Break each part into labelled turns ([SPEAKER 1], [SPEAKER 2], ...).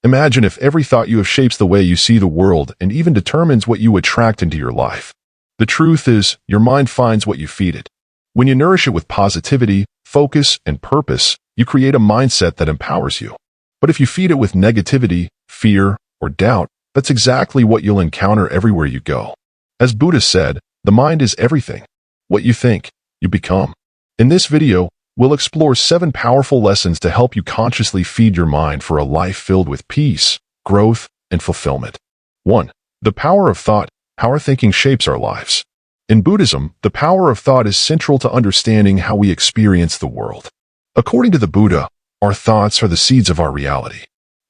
[SPEAKER 1] Imagine if every thought you have shapes the way you see the world and even determines what you attract into your life. The truth is, your mind finds what you feed it. When you nourish it with positivity, focus, and purpose, you create a mindset that empowers you. But if you feed it with negativity, fear, or doubt, that's exactly what you'll encounter everywhere you go. As Buddha said, the mind is everything. What you think, you become. In this video, we'll explore 7 powerful lessons to help you consciously feed your mind for a life filled with peace, growth, and fulfillment. 1. The power of thought. How our thinking shapes our lives. In Buddhism, the power of thought is central to understanding how we experience the world. According to the Buddha, our thoughts are the seeds of our reality.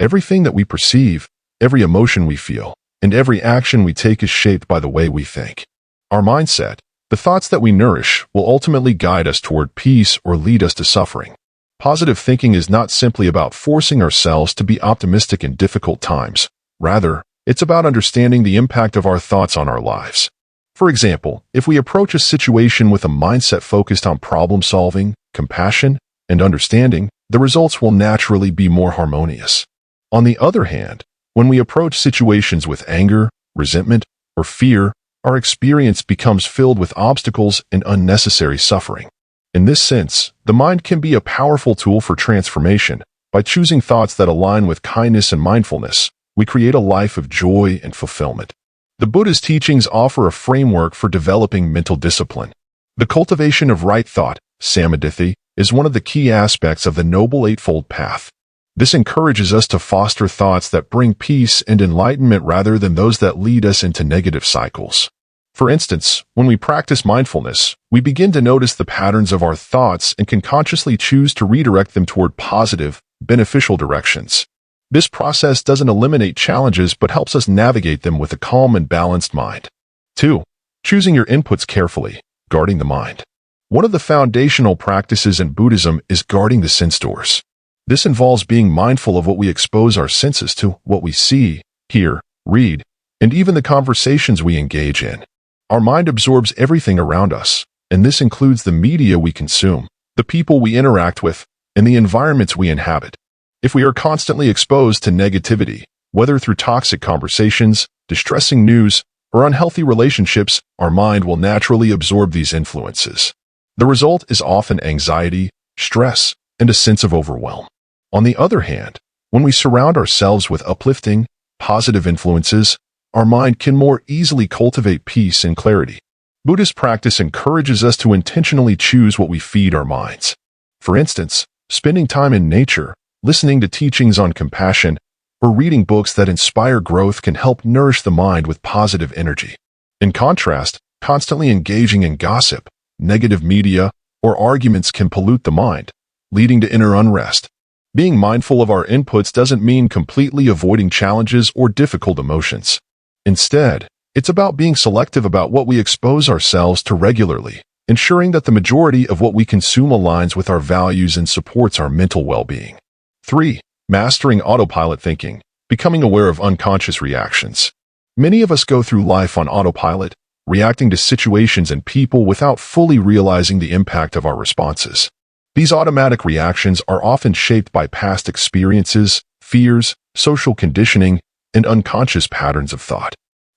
[SPEAKER 1] Everything that we perceive, every emotion we feel, and every action we take is shaped by the way we think. Our mindset, the thoughts that we nourish, will ultimately guide us toward peace or lead us to suffering. Positive thinking is not simply about forcing ourselves to be optimistic in difficult times. Rather, it's about understanding the impact of our thoughts on our lives. For example, if we approach a situation with a mindset focused on problem-solving, compassion, and understanding, the results will naturally be more harmonious. On the other hand, when we approach situations with anger, resentment, or fear, our experience becomes filled with obstacles and unnecessary suffering. In this sense, the mind can be a powerful tool for transformation. By choosing thoughts that align with kindness and mindfulness, we create a life of joy and fulfillment. The Buddha's teachings offer a framework for developing mental discipline. The cultivation of right thought, samadhi, is one of the key aspects of the Noble Eightfold Path. This encourages us to foster thoughts that bring peace and enlightenment rather than those that lead us into negative cycles. For instance, when we practice mindfulness, we begin to notice the patterns of our thoughts and can consciously choose to redirect them toward positive, beneficial directions. This process doesn't eliminate challenges but helps us navigate them with a calm and balanced mind. 2. Choosing your inputs carefully, guarding the mind. One of the foundational practices in Buddhism is guarding the sense doors. This involves being mindful of what we expose our senses to, what we see, hear, read, and even the conversations we engage in. Our mind absorbs everything around us, and this includes the media we consume, the people we interact with, and the environments we inhabit. If we are constantly exposed to negativity, whether through toxic conversations, distressing news, or unhealthy relationships, our mind will naturally absorb these influences. The result is often anxiety, stress, and a sense of overwhelm. On the other hand, when we surround ourselves with uplifting, positive influences, our mind can more easily cultivate peace and clarity. Buddhist practice encourages us to intentionally choose what we feed our minds. For instance, spending time in nature, listening to teachings on compassion, or reading books that inspire growth can help nourish the mind with positive energy. In contrast, constantly engaging in gossip, negative media, or arguments can pollute the mind, leading to inner unrest. Being mindful of our inputs doesn't mean completely avoiding challenges or difficult emotions. Instead, it's about being selective about what we expose ourselves to regularly, ensuring that the majority of what we consume aligns with our values and supports our mental well-being. 3. Mastering autopilot thinking, becoming aware of unconscious reactions. Many of us go through life on autopilot, reacting to situations and people without fully realizing the impact of our responses. These automatic reactions are often shaped by past experiences, fears, social conditioning, and unconscious patterns of thought.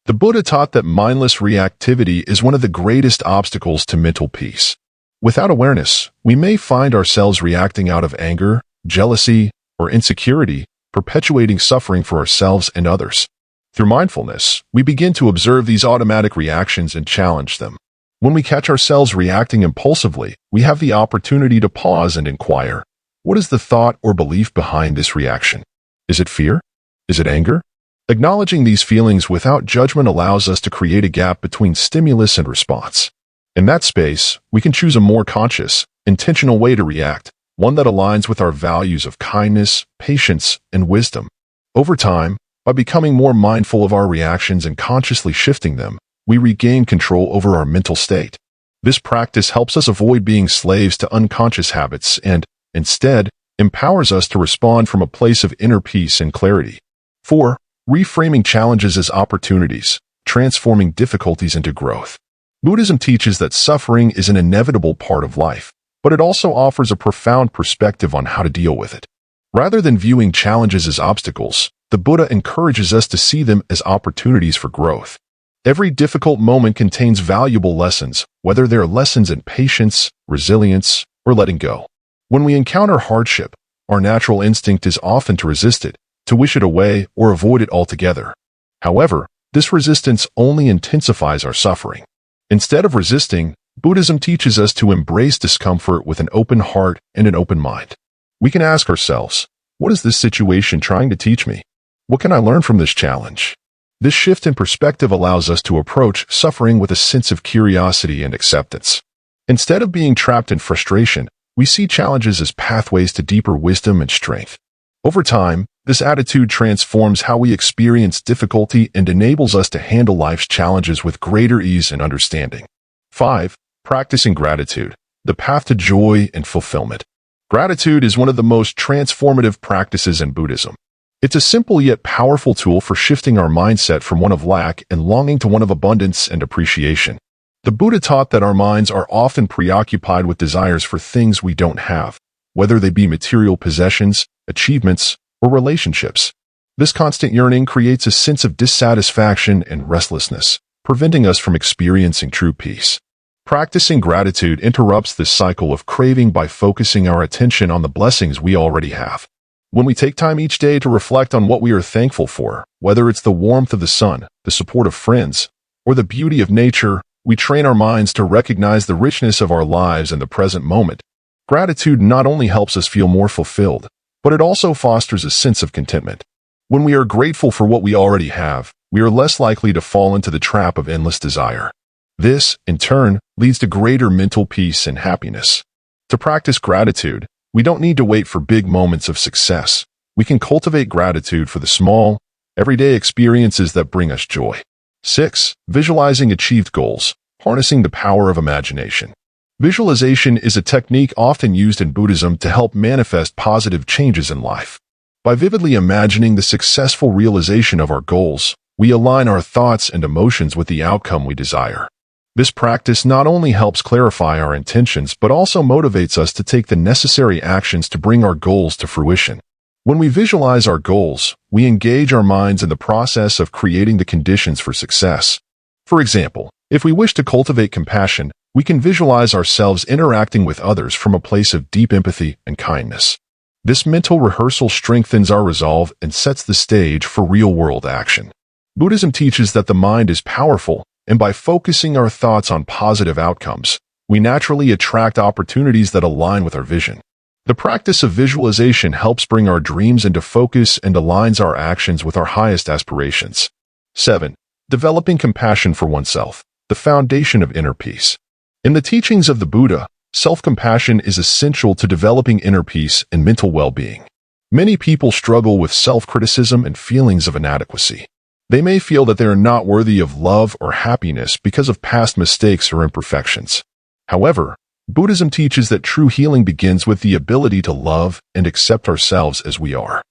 [SPEAKER 1] The Buddha taught that mindless reactivity is one of the greatest obstacles to mental peace. Without awareness, we may find ourselves reacting out of anger, jealousy, or insecurity, perpetuating suffering for ourselves and others. Through mindfulness, we begin to observe these automatic reactions and challenge them. When we catch ourselves reacting impulsively, we have the opportunity to pause and inquire, what is the thought or belief behind this reaction? Is it fear? Is it anger? Acknowledging these feelings without judgment allows us to create a gap between stimulus and response. In that space, we can choose a more conscious, intentional way to react, one that aligns with our values of kindness, patience, and wisdom. Over time, by becoming more mindful of our reactions and consciously shifting them, we regain control over our mental state. This practice helps us avoid being slaves to unconscious habits and, instead, empowers us to respond from a place of inner peace and clarity. 4. Reframing challenges as opportunities, transforming difficulties into growth. Buddhism teaches that suffering is an inevitable part of life, but it also offers a profound perspective on how to deal with it. Rather than viewing challenges as obstacles, the Buddha encourages us to see them as opportunities for growth. Every difficult moment contains valuable lessons, whether they're lessons in patience, resilience, or letting go. When we encounter hardship, our natural instinct is often to resist it, to wish it away, or avoid it altogether. However, this resistance only intensifies our suffering. Instead of resisting, Buddhism teaches us to embrace discomfort with an open heart and an open mind. We can ask ourselves, what is this situation trying to teach me? What can I learn from this challenge? This shift in perspective allows us to approach suffering with a sense of curiosity and acceptance. Instead of being trapped in frustration, we see challenges as pathways to deeper wisdom and strength. Over time, this attitude transforms how we experience difficulty and enables us to handle life's challenges with greater ease and understanding. 5. Practicing gratitude, the path to joy and fulfillment. Gratitude is one of the most transformative practices in Buddhism. It's a simple yet powerful tool for shifting our mindset from one of lack and longing to one of abundance and appreciation. The Buddha taught that our minds are often preoccupied with desires for things we don't have, whether they be material possessions, achievements, or relationships. This constant yearning creates a sense of dissatisfaction and restlessness, preventing us from experiencing true peace. Practicing gratitude interrupts this cycle of craving by focusing our attention on the blessings we already have. When we take time each day to reflect on what we are thankful for, whether it's the warmth of the sun, the support of friends, or the beauty of nature, we train our minds to recognize the richness of our lives in the present moment. Gratitude not only helps us feel more fulfilled, but it also fosters a sense of contentment. When we are grateful for what we already have, we are less likely to fall into the trap of endless desire. This, in turn, leads to greater mental peace and happiness. To practice gratitude, we don't need to wait for big moments of success. We can cultivate gratitude for the small, everyday experiences that bring us joy. 6. Visualizing achieved goals, harnessing the power of imagination. Visualization is a technique often used in Buddhism to help manifest positive changes in life. By vividly imagining the successful realization of our goals, we align our thoughts and emotions with the outcome we desire. This practice not only helps clarify our intentions but also motivates us to take the necessary actions to bring our goals to fruition. When we visualize our goals, we engage our minds in the process of creating the conditions for success. For example, if we wish to cultivate compassion, we can visualize ourselves interacting with others from a place of deep empathy and kindness. This mental rehearsal strengthens our resolve and sets the stage for real-world action. Buddhism teaches that the mind is powerful, and by focusing our thoughts on positive outcomes, we naturally attract opportunities that align with our vision. The practice of visualization helps bring our dreams into focus and aligns our actions with our highest aspirations. 7. Developing compassion for oneself, the foundation of inner peace. In the teachings of the Buddha, self-compassion is essential to developing inner peace and mental well-being. Many people struggle with self-criticism and feelings of inadequacy. They may feel that they are not worthy of love or happiness because of past mistakes or imperfections. However, Buddhism teaches that true healing begins with the ability to love and accept ourselves as we are.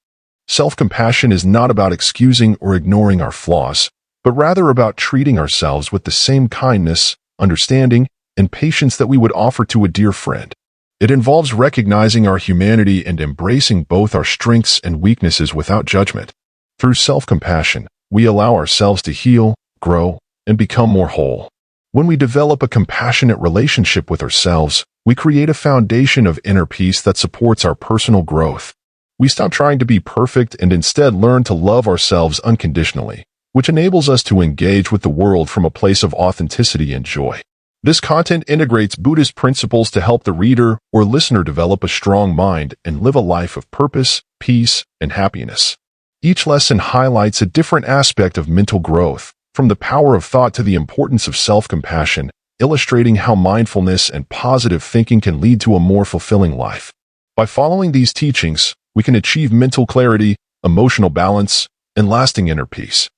[SPEAKER 1] Self-compassion is not about excusing or ignoring our flaws, but rather about treating ourselves with the same kindness, understanding, and patience that we would offer to a dear friend. It involves recognizing our humanity and embracing both our strengths and weaknesses without judgment. Through self-compassion, we allow ourselves to heal, grow, and become more whole. When we develop a compassionate relationship with ourselves, we create a foundation of inner peace that supports our personal growth. We stop trying to be perfect and instead learn to love ourselves unconditionally, which enables us to engage with the world from a place of authenticity and joy. This content integrates Buddhist principles to help the reader or listener develop a strong mind and live a life of purpose, peace, and happiness. Each lesson highlights a different aspect of mental growth, from the power of thought to the importance of self-compassion, illustrating how mindfulness and positive thinking can lead to a more fulfilling life. By following these teachings, we can achieve mental clarity, emotional balance, and lasting inner peace.